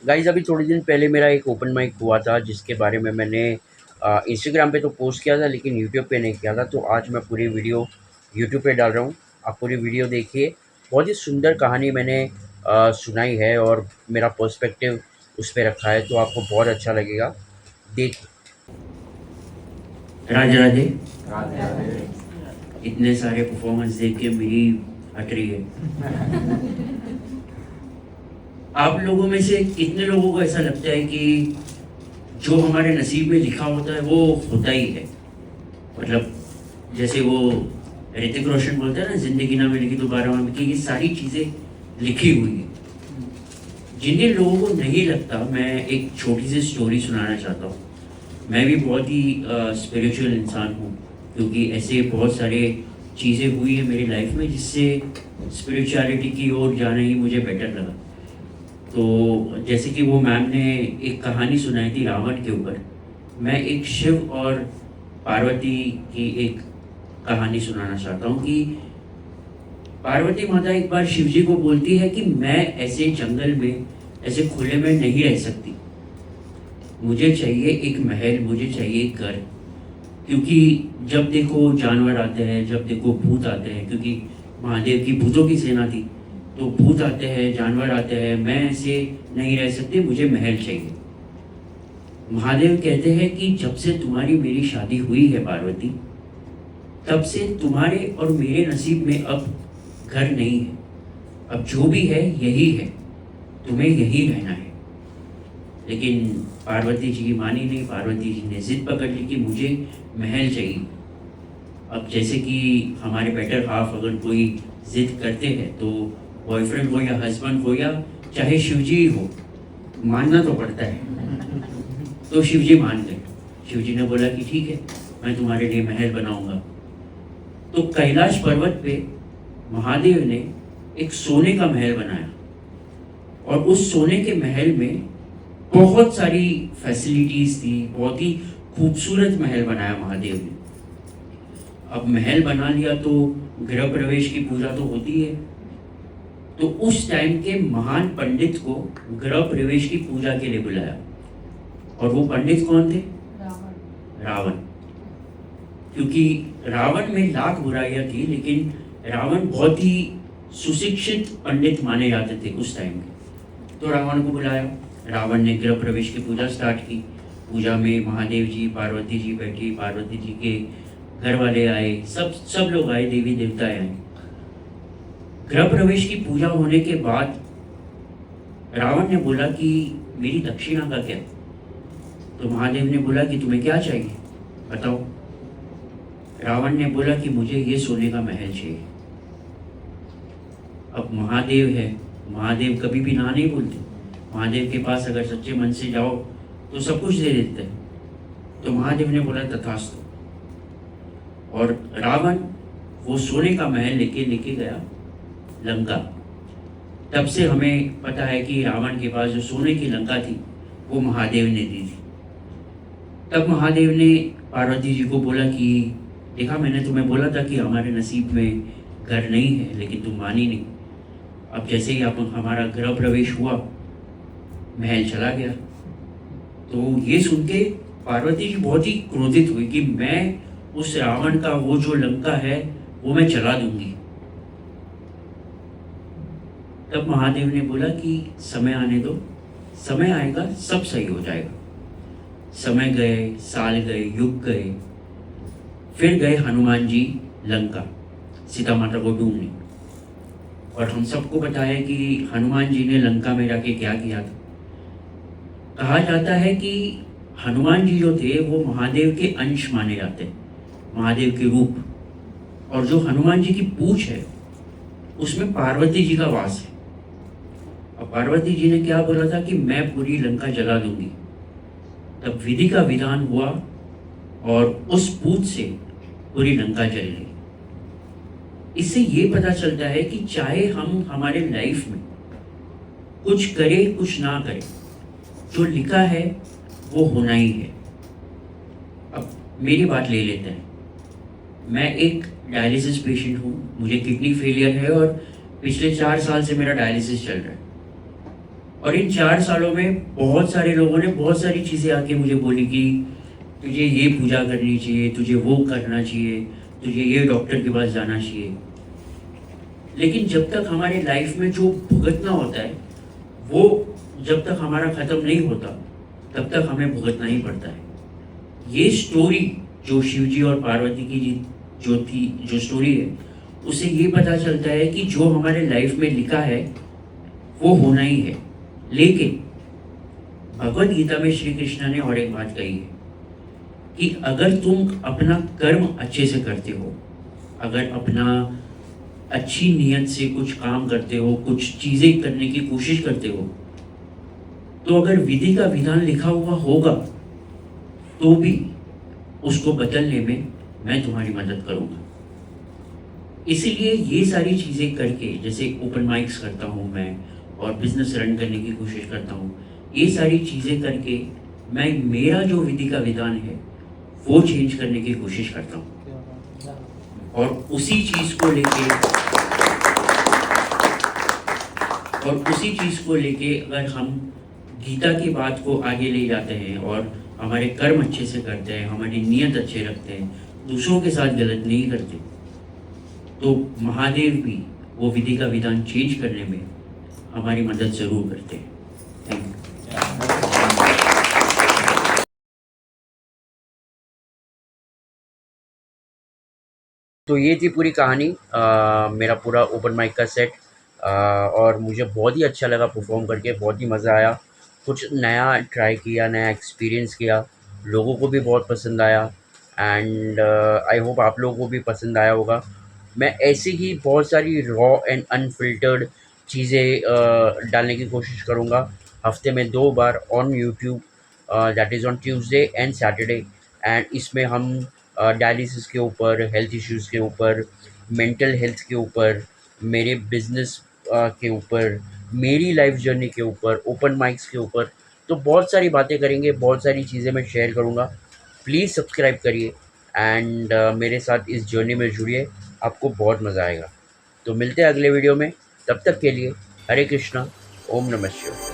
Guys अभी थोड़े दिन पहले मेरा एक ओपन माइक हुआ था जिसके बारे में मैंने इंस्टाग्राम पे तो पोस्ट किया था लेकिन यूट्यूब पे नहीं किया था। तो आज मैं पूरी वीडियो यूट्यूब पे डाल रहा हूँ। आप पूरी वीडियो देखिए। बहुत ही सुंदर कहानी मैंने सुनाई है और मेरा पर्सपेक्टिव उस पे रखा है, तो आपको बहुत अच्छा लगेगा। देखिए। राधे राधे। इतने सारे परफॉर्मेंस देख के मेरी हट रही है। आप लोगों में से कितने लोगों को ऐसा लगता है कि जो हमारे नसीब में लिखा होता है वो होता ही है? मतलब जैसे वो ऋतिक रोशन बोलता है ना, जिंदगी ना मिलेगी दोबारा में, कि ये सारी चीज़ें लिखी हुई है। जिन जिन लोगों को नहीं लगता, मैं एक छोटी सी स्टोरी सुनाना चाहता हूँ। मैं भी बहुत ही स्पिरिचुअल इंसान हूँ, क्योंकि ऐसे बहुत सारे चीज़ें हुई है मेरी लाइफ में जिससे स्पिरिचुअलिटी की ओर जाना ही मुझे बेटर लगा। तो जैसे कि वो मैम ने एक कहानी सुनाई थी रावण के ऊपर, मैं एक शिव और पार्वती की एक कहानी सुनाना चाहता हूँ कि पार्वती माता एक बार शिव जी को बोलती है कि मैं ऐसे जंगल में, ऐसे खुले में नहीं रह सकती, मुझे चाहिए एक महल, मुझे चाहिए एक घर। क्योंकि जब देखो जानवर आते हैं, जब देखो भूत आते हैं, क्योंकि महादेव की भूतों की सेना थी, तो भूत आते हैं, जानवर आते हैं, मैं ऐसे नहीं रह सकती, मुझे महल चाहिए। महादेव कहते हैं कि जब से तुम्हारी मेरी शादी हुई है पार्वती, तब से तुम्हारे और मेरे नसीब में अब घर नहीं है। अब जो भी है यही है, तुम्हें यही रहना है। लेकिन पार्वती जी की मानी नहीं। पार्वती जी ने जिद पकड़ ली कि मुझे महल चाहिए। अब जैसे कि हमारे बेटर हाफ अगर कोई जिद करते हैं तो बॉयफ्रेंड हो या हस्बैंड हो या चाहे शिवजी हो, मानना तो पड़ता है। तो शिवजी मान गए। शिवजी ने बोला कि ठीक है, मैं तुम्हारे लिए महल बनाऊंगा। तो कैलाश पर्वत पे महादेव ने एक सोने का महल बनाया, और उस सोने के महल में बहुत सारी फैसिलिटीज थी, बहुत ही खूबसूरत महल बनाया महादेव ने। अब महल बना लिया तो गृह प्रवेश की पूजा तो होती है। तो उस टाइम के महान पंडित को गृह प्रवेश की पूजा के लिए बुलाया, और वो पंडित कौन थे? रावण। क्योंकि रावण में लाख बुराइयां थी, लेकिन रावण बहुत ही सुशिक्षित पंडित माने जाते थे उस टाइम के। तो रावण को बुलाया, रावण ने गृह प्रवेश की पूजा स्टार्ट की। पूजा में महादेव जी, पार्वती जी बैठी, पार्वती जी के घर वाले आए, सब लोग आए, देवी देवता आए। गृह प्रवेश की पूजा होने के बाद रावण ने बोला कि मेरी दक्षिणा का क्या? तो महादेव ने बोला कि तुम्हें क्या चाहिए बताओ। रावण ने बोला कि मुझे ये सोने का महल चाहिए। अब महादेव है, महादेव कभी भी ना नहीं बोलते। महादेव के पास अगर सच्चे मन से जाओ तो सब कुछ दे देते हैं। तो महादेव ने बोला तथास्तु, और रावण वो सोने का महल लेके लेके गया लंका। तब से हमें पता है कि रावण के पास जो सोने की लंका थी वो महादेव ने दी थी। तब महादेव ने पार्वती जी को बोला कि देखा, मैंने तुम्हें बोला था कि हमारे नसीब में घर नहीं है, लेकिन तुम मानी नहीं। अब जैसे ही आप हमारा गृह प्रवेश हुआ, महल चला गया। तो ये सुन के पार्वती जी बहुत ही क्रोधित हुई कि मैं उस रावण का वो जो लंका है वो मैं जला दूंगी। तब महादेव ने बोला कि समय आने दो, समय आएगा, सब सही हो जाएगा। समय गए, साल गए, युग गए, फिर गए हनुमान जी लंका सीता माता को ढूंढने। और हम सबको बताया कि हनुमान जी ने लंका में जाके क्या किया था। कहा जाता है कि हनुमान जी जो थे वो महादेव के अंश माने जाते हैं, महादेव के रूप। और जो हनुमान जी की पूंछ है उसमें पार्वती जी का वास है। और पार्वती जी ने क्या बोला था कि मैं पूरी लंका जला दूंगी। तब विधि का विधान हुआ और उस पूंछ से पूरी लंका जल गई। इससे ये पता चलता है कि चाहे हम हमारे लाइफ में कुछ करें कुछ ना करें, जो लिखा है वो होना ही है। अब मेरी बात ले लेते हैं। मैं एक डायलिसिस पेशेंट हूँ, मुझे किडनी फेलियर है और पिछले 4 साल से मेरा डायलिसिस चल रहा है। और इन 4 सालों में बहुत सारे लोगों ने बहुत सारी चीज़ें आके मुझे बोली कि तुझे ये पूजा करनी चाहिए, तुझे वो करना चाहिए, तुझे ये डॉक्टर के पास जाना चाहिए। लेकिन जब तक हमारे लाइफ में जो भुगतना होता है, वो जब तक हमारा ख़त्म नहीं होता, तब तक हमें भुगतना ही पड़ता है। ये स्टोरी जो शिव जी और पार्वती की जो स्टोरी है, उससे ये पता चलता है कि जो हमारे लाइफ में लिखा है, वो होना ही है। लेकिन भगवद गीता में श्री कृष्ण ने और एक बात कही है कि अगर तुम अपना कर्म अच्छे से करते हो, अगर अपना अच्छी नीयत से कुछ काम करते हो, कुछ चीज़ें करने की कोशिश करते हो, तो अगर विधि का विधान लिखा हुआ होगा, तो भी उसको बदलने में मैं तुम्हारी मदद करूँगा। इसीलिए ये सारी चीज़ें करके, जैसे ओपन माइक्स करता हूँ मैं और बिज़नेस रन करने की कोशिश करता हूँ, ये सारी चीज़ें करके मैं मेरा जो विधि का विधान है, वो चेंज करने की कोशिश करता हूँ। और उसी चीज़ को लेके अगर हम गीता की बात को आगे ले जाते हैं और हमारे कर्म अच्छे से करते हैं, हमारी नीयत अच्छे रखते हैं, दूसरों के साथ गलत नहीं करते, तो महादेव भी वो विधि का विधान चेंज करने में हमारी मदद ज़रूर करते हैं। Thank you. तो ये थी पूरी कहानी, मेरा पूरा ओपन माइक का सेट। और मुझे बहुत ही अच्छा लगा परफॉर्म करके, बहुत ही मज़ा आया। कुछ नया ट्राई किया, नया एक्सपीरियंस किया, लोगों को भी बहुत पसंद आया। एंड आई होप आप लोगों को भी पसंद आया होगा। मैं ऐसे ही बहुत सारी रॉ एंड अनफिल्टर्ड चीज़ें डालने की कोशिश करूँगा, हफ्ते में 2 बार on YouTube, that is on Tuesday and Saturday. And इसमें हम डायलिसिस के ऊपर, हेल्थ इश्यूज़ के ऊपर, मेंटल हेल्थ के ऊपर, मेरे बिज़नेस के ऊपर, मेरी लाइफ जर्नी के ऊपर, ओपन माइक्स के ऊपर, तो बहुत सारी बातें करेंगे, बहुत सारी चीज़ें मैं शेयर करूँगा। प्लीज़ सब्सक्राइब करिए एंड मेरे साथ इस जर्नी में जुड़िए, आपको बहुत मज़ा आएगा। तो मिलते हैं अगले वीडियो में, तब तक के लिए हरे कृष्णा, ओम नमः शिवाय।